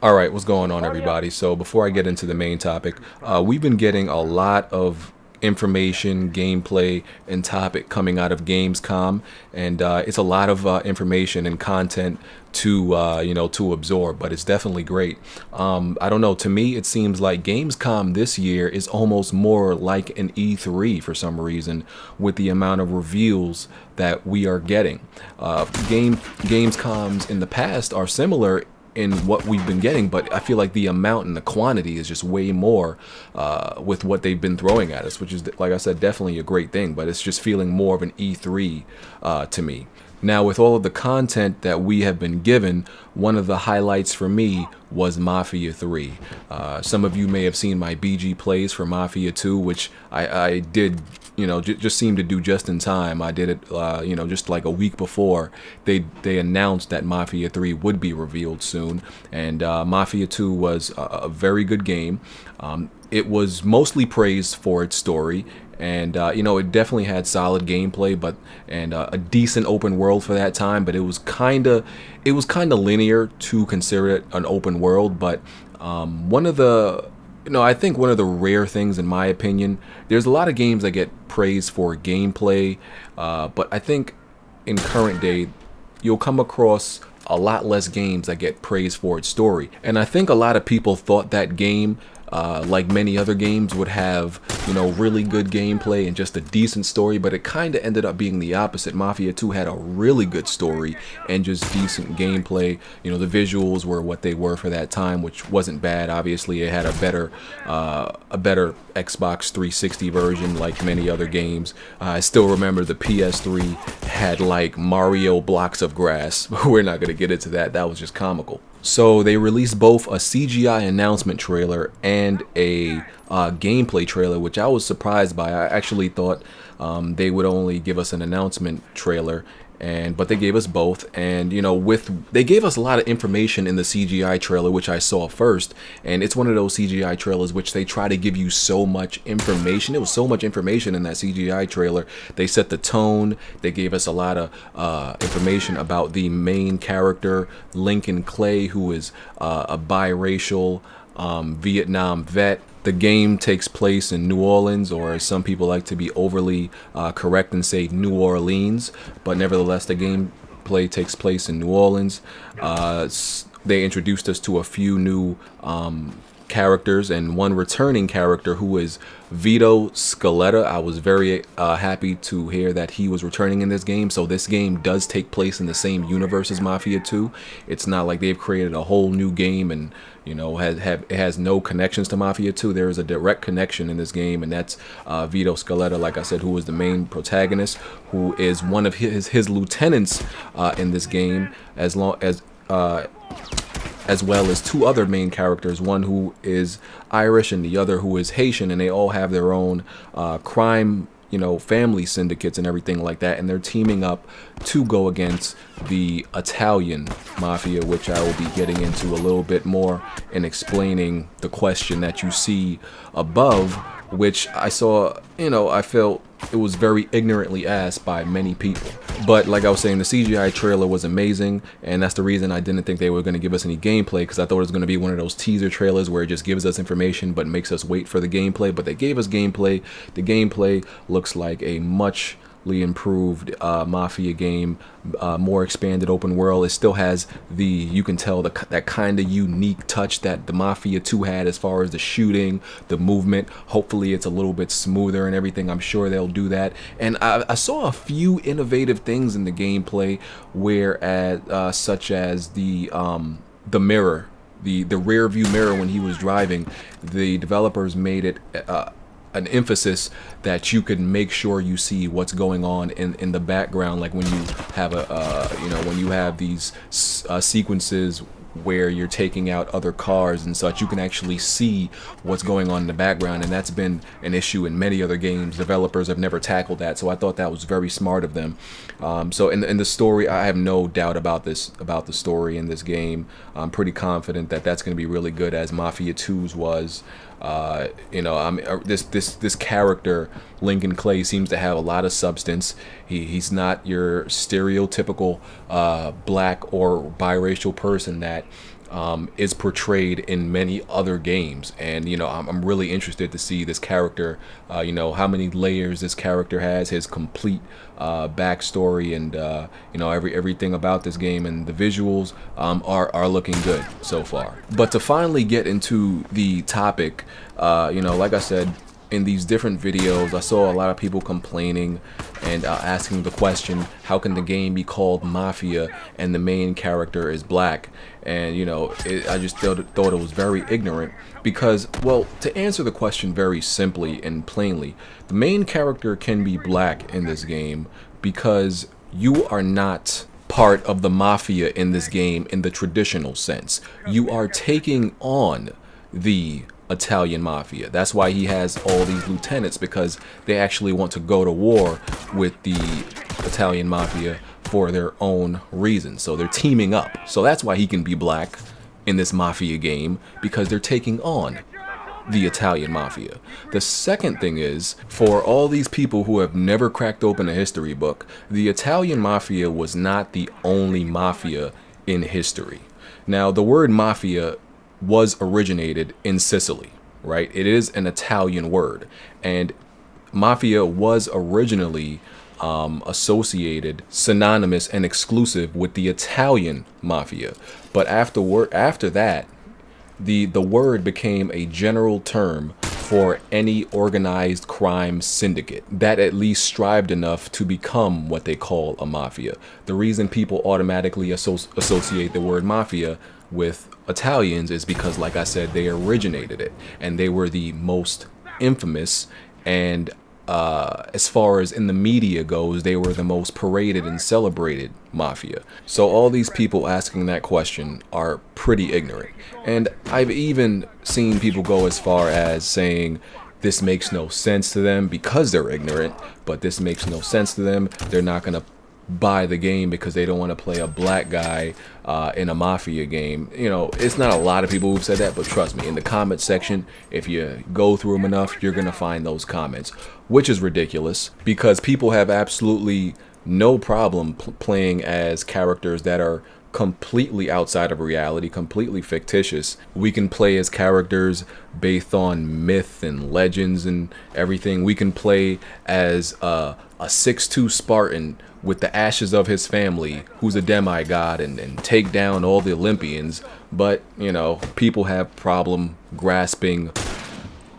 All right, what's going on, everybody? So before I get into the main topic, we've been getting a lot of information, gameplay, and topic coming out of Gamescom, and it's a lot of information and content to to absorb. But it's definitely great. I don't know. To me, it seems like Gamescom this year is almost more like an E3 for some reason, with the amount of reveals that we are getting. Gamescoms in the past are similar in what we've been getting, but I feel like the amount and the quantity is just way more with what they've been throwing at us, which is, like I said, definitely a great thing, but it's just feeling more of an E3 to me. Now, with all of the content that we have been given, one of the highlights for me was Mafia 3. Some of you may have seen my BG plays for Mafia 2, which I did, just seemed to do just in time. I did it, just like a week before they announced that Mafia 3 would be revealed soon. And Mafia 2 was a very good game. It was mostly praised for its story, and it definitely had solid gameplay, but a decent open world for that time. But it was kind of linear to consider it an open world. But one of the I think one of the rare things, in my opinion, there's a lot of games that get praised for gameplay, but I think in current day you'll come across a lot less games that get praised for its story. And I think a lot of people thought that game, like many other games, would have, really good gameplay and just a decent story, but it kind of ended up being the opposite. Mafia 2 had a really good story and just decent gameplay. The visuals were what they were for that time, which wasn't bad. Obviously, it had a better Xbox 360 version, like many other games. I still remember the PS3 had like Mario blocks of grass. We're not going to get into that. That was just comical. So they released both a CGI announcement trailer and a gameplay trailer, which I was surprised by. I actually thought they would only give us an announcement trailer, but they gave us both. And they gave us a lot of information in the CGI trailer, which I saw first. And it's one of those CGI trailers which they try to give you so much information. There was so much information in that CGI trailer. They set the tone. They gave us a lot of information about the main character, Lincoln Clay, who is a biracial Vietnam vet. The game takes place in New Orleans, or as some people like to be overly correct and say New Orleans, but nevertheless the gameplay takes place in New Orleans. They introduced us to a few new characters and one returning character who is Vito Scaletta. I was very happy to hear that he was returning in this game. So this game does take place in the same universe as Mafia 2. It's not like they've created a whole new game and it has no connections to Mafia 2. There is a direct connection in this game, and that's Vito Scaletta, like I said, who is the main protagonist, who is one of his lieutenants in this game, as well as two other main characters, one who is Irish and the other who is Haitian, and they all have their own crime, family syndicates and everything like that, and they're teaming up to go against the Italian Mafia, which I will be getting into a little bit more and explaining the question that you see above, which I saw, I felt it was very ignorantly asked by many people. But like I was saying, the CGI trailer was amazing, and that's the reason I didn't think they were going to give us any gameplay, because I thought it was going to be one of those teaser trailers where it just gives us information but makes us wait for the gameplay. But they gave us gameplay. The gameplay looks like a much improved Mafia game, more expanded open world. It still has you can tell that kind of unique touch that the Mafia 2 had as far as the shooting, the movement. Hopefully it's a little bit smoother and everything. I'm sure they'll do that. And I saw a few innovative things in the gameplay, whereas such as the mirror, the rear view mirror when he was driving. The developers made it an emphasis that you could make sure you see what's going on in the background, like when you have when you have these sequences where you're taking out other cars and such, you can actually see what's going on in the background, and that's been an issue in many other games. Developers have never tackled that, so I thought that was very smart of them. So in the story, I have no doubt about the story in this game. I'm pretty confident that that's going to be really good, as Mafia 2's was. This character, Lincoln Clay, seems to have a lot of substance. He's not your stereotypical black or biracial person that is portrayed in many other games. And you know, I'm really interested to see this character, you know, how many layers this character has, his complete backstory, and you know, everything about this game. And the visuals are looking good so far. But to finally get into the topic, you know, like I said, in these different videos, I saw a lot of people complaining and asking the question, how can the game be called Mafia and the main character is black? And you know, I just thought it was very ignorant, because, well, to answer the question very simply and plainly, the main character can be black in this game because you are not part of the mafia in this game in the traditional sense. You are taking on the Italian Mafia. That's why he has all these lieutenants, because they actually want to go to war with the Italian Mafia for their own reasons. So they're teaming up. So that's why he can be black in this Mafia game, because they're taking on the Italian Mafia. The second thing is, for all these people who have never cracked open a history book, the Italian Mafia was not the only mafia in history. Now, the word mafia was originated in Sicily, right? It is an Italian word, and mafia was originally associated, synonymous and exclusive with the Italian mafia. But after that, the word became a general term for any organized crime syndicate that at least strived enough to become what they call a mafia. The reason people automatically associate the word mafia with Italians is because, like I said, they originated it, and they were the most infamous, and as far as in the media goes, they were the most paraded and celebrated mafia. So all these people asking that question are pretty ignorant. And I've even seen people go as far as saying this makes no sense to them because they're ignorant, but this makes no sense to them. They're not going to buy the game because they don't want to play a black guy in a mafia game. You know, it's not a lot of people who've said that, but trust me, in the comment section, if you go through them enough, you're gonna find those comments, which is ridiculous, because people have absolutely no problem playing as characters that are completely outside of reality, completely fictitious. We can play as characters based on myth and legends and everything. We can play as a 6'2" Spartan with the ashes of his family, who's a demigod, and take down all the Olympians. But you know, people have problem grasping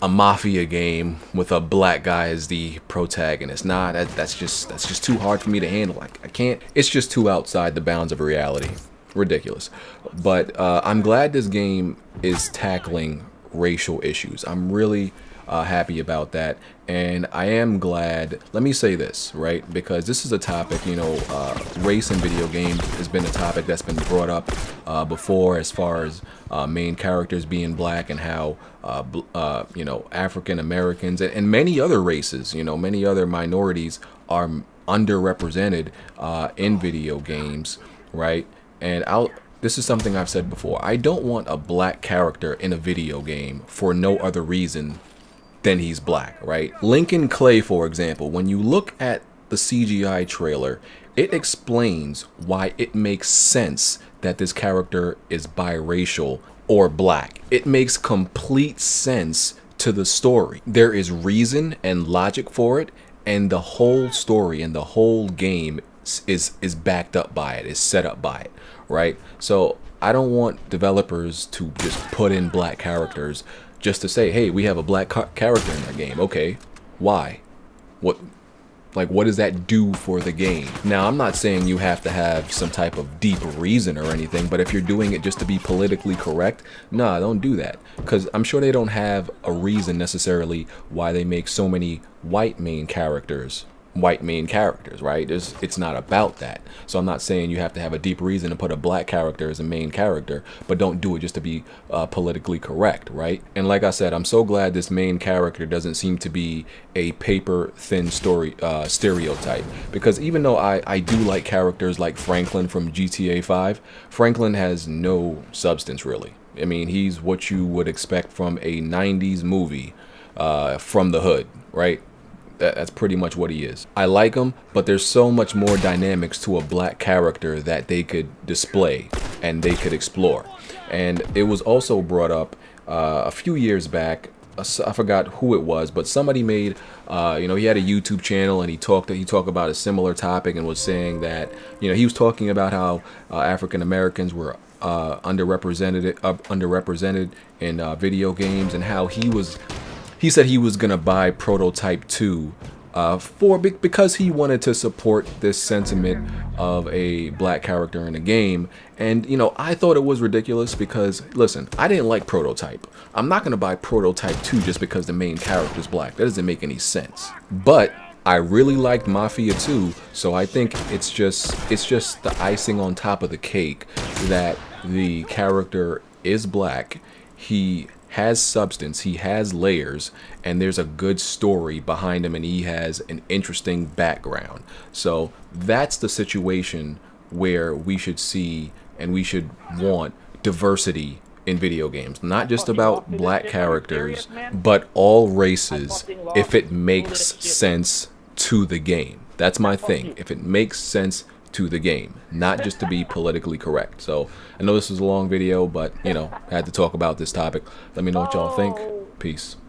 a mafia game with a black guy as the protagonist. Nah, that's just too hard for me to handle. I can't. It's just too outside the bounds of reality. Ridiculous. But I'm glad this game is tackling racial issues. I'm really happy about that, and I am glad. Let me say this, right, because this is a topic, you know, race in video games has been a topic that's been brought up before, as far as main characters being black, and how you know, African Americans and many other races, you know, many other minorities are underrepresented in video games, right? And this is something I've said before. I don't want a black character in a video game for no other reason than he's black, right? Lincoln Clay, for example, when you look at the CGI trailer, it explains why it makes sense that this character is biracial or black. It makes complete sense to the story. There is reason and logic for it, and the whole story and the whole game is backed up by it, is set up by it, right? So I don't want developers to just put in black characters just to say, hey, we have a black character in our game. Okay, why? What does that do for the game? Now, I'm not saying you have to have some type of deep reason or anything, but if you're doing it just to be politically correct, nah, don't do that. Because I'm sure they don't have a reason necessarily why they make so many white main characters, right? It's not about that. So I'm not saying you have to have a deep reason to put a black character as a main character, but don't do it just to be politically correct, right? And like I said, I'm so glad this main character doesn't seem to be a paper thin stereotype, because even though I do like characters like Franklin from GTA 5, Franklin has no substance really. I mean, he's what you would expect from a 90s movie from the hood, right? That's pretty much what he is. I like him, but there's so much more dynamics to a black character that they could display and they could explore. And it was also brought up a few years back. I forgot who it was, but somebody made, you know, he had a YouTube channel and he talked about a similar topic and was saying that, you know, he was talking about how African Americans were underrepresented in video games, and how he said he was gonna buy Prototype 2 because he wanted to support this sentiment of a black character in a game. And you know, I thought it was ridiculous because, listen, I didn't like Prototype. I'm not gonna buy Prototype 2 just because the main character is black. That doesn't make any sense. But I really liked Mafia 2, so I think it's just the icing on top of the cake that the character is black. He has substance, he has layers, and there's a good story behind him, and he has an interesting background. So that's the situation where we should see and we should want diversity in video games. Not just about black characters, but all races, if it makes sense to the game. That's my thing. If it makes sense to the game, not just to be politically correct. So I know this was a long video, but you know, I had to talk about this topic. Let me know what y'all think. Peace.